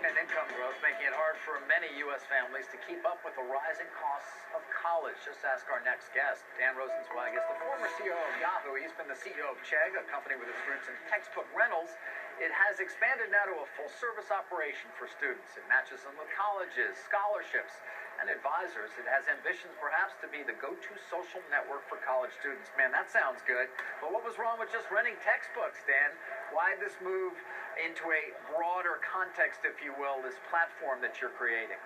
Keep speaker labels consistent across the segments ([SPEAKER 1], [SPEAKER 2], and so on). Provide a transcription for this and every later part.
[SPEAKER 1] stagnant income growth making it hard for many U.S. families to keep up with the rising costs of college. Just ask our next guest. Dan Rosensweig is the former CEO of Yahoo. He's been the CEO of Chegg, a company with its roots in textbook rentals. It has expanded now to a full-service operation for students. It matches them with colleges, scholarships, and advisors. It has ambitions, perhaps, to be the go-to social network for college students. Man, that sounds good. But what was wrong with just renting textbooks, Dan? Why this move into a broader context, if you will, this platform that you're creating?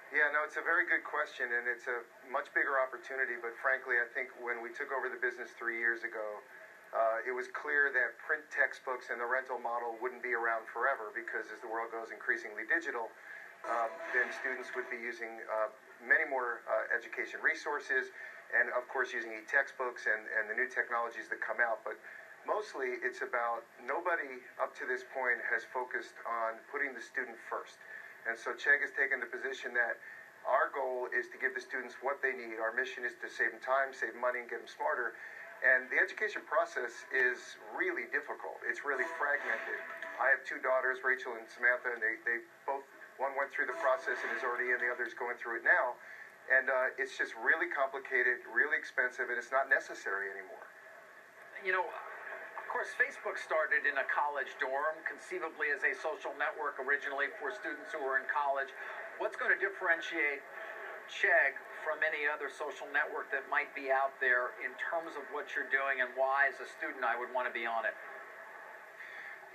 [SPEAKER 2] Yeah, no, it's a very good question, and it's a much bigger opportunity. But frankly, I think when we took over the business 3 years ago, it was clear that print textbooks and the rental model wouldn't be around forever, because as the world goes increasingly digital, then students would be using many more education resources, and of course using e-textbooks and the new technologies that come out. But mostly it's about, nobody up to this point has focused on putting the student first. And so Chegg has taken the position that our goal is to give the students what they need. Our mission is to save them time, save money, and get them smarter. And the education process is really difficult. It's really fragmented. I have two daughters, Rachel and Samantha, and they both, one went through the process and is already in, the other's going through it now. And it's just really complicated, really expensive, and it's not necessary anymore.
[SPEAKER 1] You know, of course, Facebook started in a college dorm, conceivably as a social network originally for students who were in college. What's going to differentiate Chegg from any other social network that might be out there in terms of what you're doing, and why, as a student, I would want to be on it?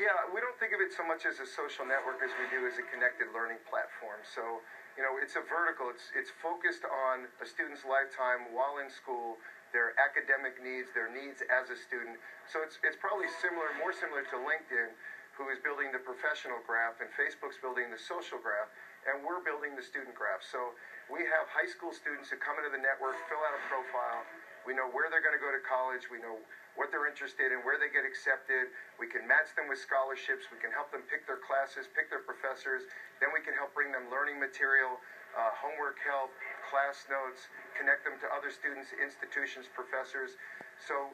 [SPEAKER 2] Yeah, we don't think of it so much as a social network as we do as a connected learning platform. So, you know, it's a vertical. It's focused on a student's lifetime while in school, their academic needs, their needs as a student. So it's probably similar, more similar to LinkedIn, who is building the professional graph, and Facebook's building the social graph, and we're building the student graph. So we have high school students who come into the network, fill out a profile. We know where they're going to go to college. We know what they're interested in, where they get accepted. We can match them with scholarships. We can help them pick their classes, pick their professors. Then we can help bring them learning material, homework help, class notes, connect them to other students, institutions, professors. So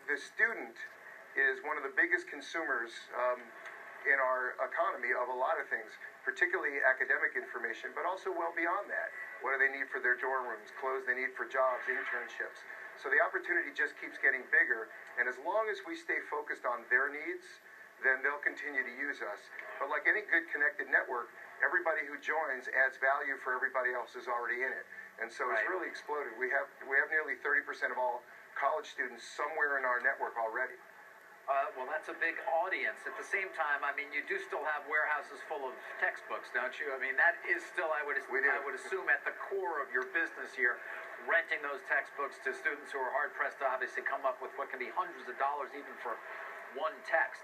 [SPEAKER 2] the student is one of the biggest consumers in our economy of a lot of things, particularly academic information, but also well beyond that. What do they need for their dorm rooms, clothes they need for jobs, internships. So the opportunity just keeps getting bigger, and as long as we stay focused on their needs, then they'll continue to use us. But like any good connected network, everybody who joins adds value for everybody else who's already in it. And so it's really exploded. We have nearly 30% of all college students somewhere in our network already.
[SPEAKER 1] Well, that's a big audience. At the same time, I mean, you do still have warehouses full of textbooks, don't you? I mean, that is still, I would assume, at the core of your business here, renting those textbooks to students who are hard-pressed to obviously come up with what can be hundreds of dollars even for one text.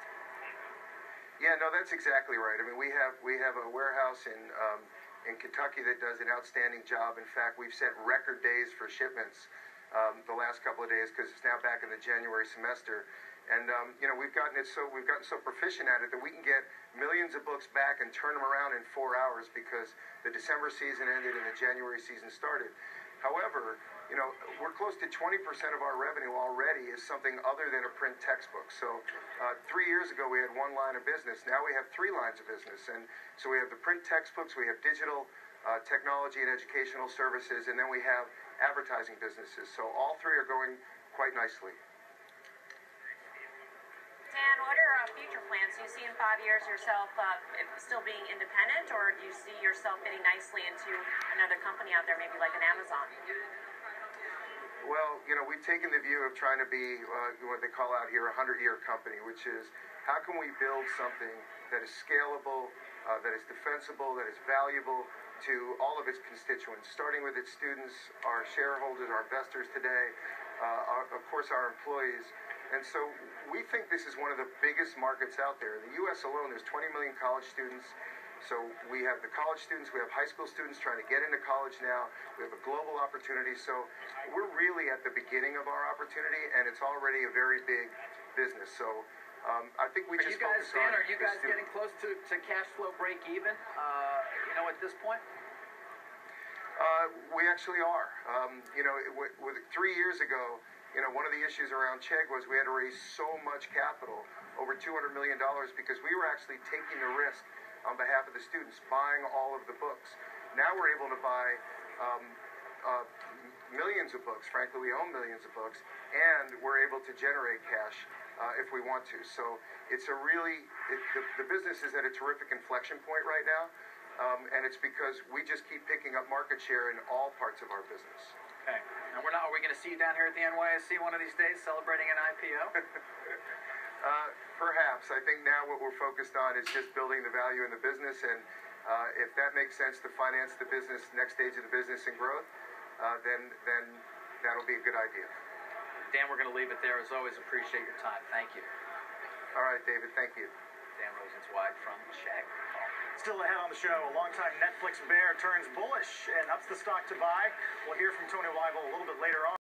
[SPEAKER 2] Yeah, no, that's exactly right. I mean, we have a warehouse in Kentucky that does an outstanding job. In fact, we've set record days for shipments the last couple of days, because it's now back in the January semester. And you know, we've gotten so proficient at it that we can get millions of books back and turn them around in 4 hours, because the December season ended and the January season started. However, you know, we're close to 20% of our revenue already is something other than a print textbook. So 3 years ago we had one line of business. Now we have 3 lines of business. And so we have the print textbooks, we have digital technology and educational services, and then we have advertising businesses. So all 3 are going quite nicely.
[SPEAKER 3] Dan, what are future plans? Do you see in 5 years yourself still being independent, or do you see yourself fitting nicely into another company out there, maybe like an Amazon?
[SPEAKER 2] Well, you know, we've taken the view of trying to be what they call out here a 100-year company, which is, how can we build something that is scalable, that is defensible, that is valuable to all of its constituents, starting with its students, our shareholders, our investors today, of course our employees. And so we think this is one of the biggest markets out there. In the U.S. alone, there's 20 million college students. So we have the college students, we have high school students trying to get into college now. We have a global opportunity. So we're really at the beginning of our opportunity, and it's already a very big business. So I think we just focus on.
[SPEAKER 1] Are you guys getting close to cash flow break even, you know, at this point?
[SPEAKER 2] We actually are. You know, with 3 years ago, you know, one of the issues around Chegg was we had to raise so much capital, over $200 million, because we were actually taking the risk on behalf of the students, buying all of the books. Now we're able to buy millions of books. Frankly, we own millions of books, and we're able to generate cash if we want to. So it's the business is at a terrific inflection point right now, and it's because we just keep picking up market share in all parts of our business.
[SPEAKER 1] Okay. And are we going to see you down here at the NYSC one of these days celebrating an IPO?
[SPEAKER 2] Perhaps. I think now what we're focused on is just building the value in the business, and if that makes sense to finance the business, next stage of the business and growth, then that'll be a good idea.
[SPEAKER 1] Dan, we're going to leave it there. As always, appreciate your time. Thank you.
[SPEAKER 2] All right, David. Thank you.
[SPEAKER 1] Dan Rosensweig from Chegg.
[SPEAKER 4] Still ahead on the show, a longtime Netflix bear turns bullish and ups the stock to buy. We'll hear from Tony Weigel a little bit later on.